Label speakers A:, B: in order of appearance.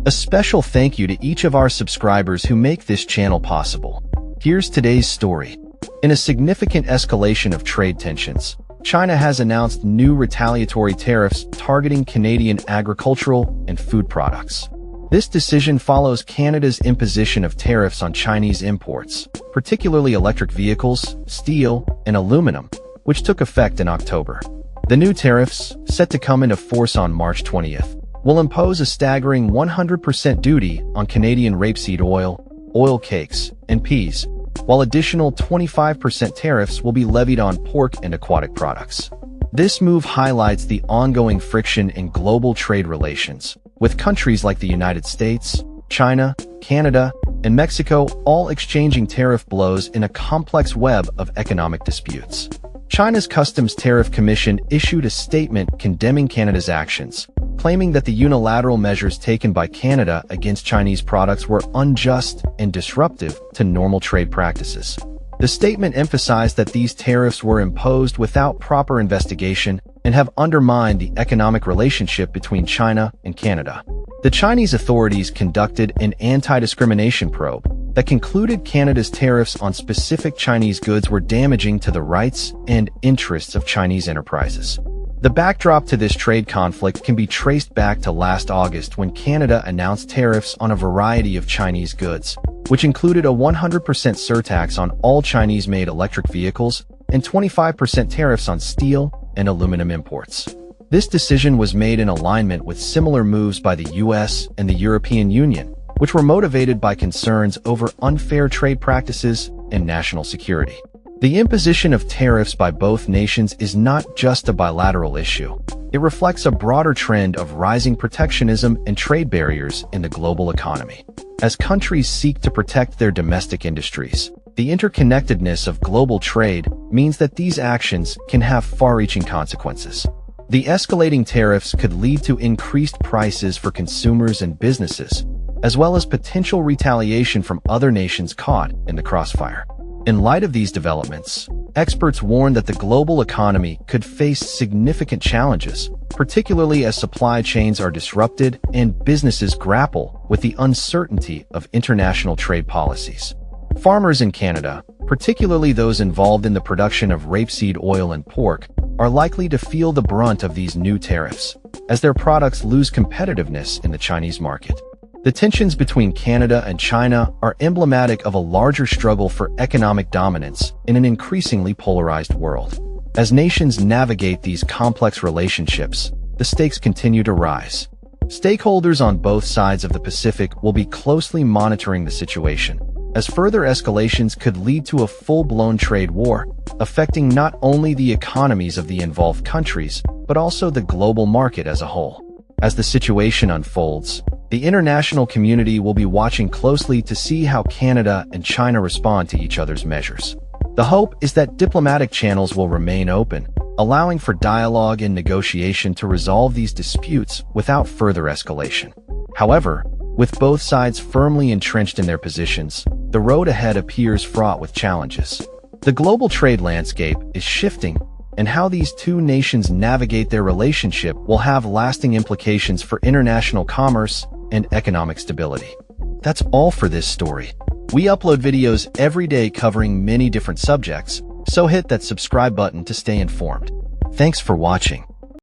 A: A special thank you to each of our subscribers who make this channel possible. Here's today's story. In a significant escalation of trade tensions, China has announced new retaliatory tariffs targeting Canadian agricultural and food products. This decision follows Canada's imposition of tariffs on Chinese imports, particularly electric vehicles, steel, and aluminum, which took effect in October. The new tariffs, set to come into force on March 20th, will impose a staggering 100% duty on Canadian rapeseed oil, oil cakes, and peas, while additional 25% tariffs will be levied on pork and aquatic products. This move highlights the ongoing friction in global trade relations, with countries like the United States, China, Canada, and Mexico all exchanging tariff blows in a complex web of economic disputes. China's Customs Tariff Commission issued a statement condemning Canada's actions, claiming that the unilateral measures taken by Canada against Chinese products were unjust and disruptive to normal trade practices. The statement emphasized that these tariffs were imposed without proper investigation and have undermined the economic relationship between China and Canada. The Chinese authorities conducted an anti-discrimination probe that concluded Canada's tariffs on specific Chinese goods were damaging to the rights and interests of Chinese enterprises. The backdrop to this trade conflict can be traced back to last August when Canada announced tariffs on a variety of Chinese goods, which included a 100% surtax on all Chinese-made electric vehicles and 25% tariffs on steel and aluminum imports. This decision was made in alignment with similar moves by the US and the European Union, which were motivated by concerns over unfair trade practices and national security. The imposition of tariffs by both nations is not just a bilateral issue. It reflects a broader trend of rising protectionism and trade barriers in the global economy. As countries seek to protect their domestic industries, the interconnectedness of global trade means that these actions can have far-reaching consequences. The escalating tariffs could lead to increased prices for consumers and businesses, as well as potential retaliation from other nations caught in the crossfire. In light of these developments, experts warn that the global economy could face significant challenges, particularly as supply chains are disrupted and businesses grapple with the uncertainty of international trade policies. Farmers in Canada, particularly those involved in the production of rapeseed oil and pork, are likely to feel the brunt of these new tariffs, as their products lose competitiveness in the Chinese market. The tensions between Canada and China are emblematic of a larger struggle for economic dominance in an increasingly polarized world. As nations navigate these complex relationships, the stakes continue to rise. Stakeholders on both sides of the Pacific will be closely monitoring the situation, as further escalations could lead to a full-blown trade war, affecting not only the economies of the involved countries, but also the global market as a whole. As the situation unfolds, the international community will be watching closely to see how Canada and China respond to each other's measures. The hope is that diplomatic channels will remain open, allowing for dialogue and negotiation to resolve these disputes without further escalation. However, with both sides firmly entrenched in their positions, the road ahead appears fraught with challenges. The global trade landscape is shifting, and how these two nations navigate their relationship will have lasting implications for international commerce and economic stability. That's all for this story. We upload videos every day covering many different subjects, so hit that subscribe button to stay informed. Thanks for watching.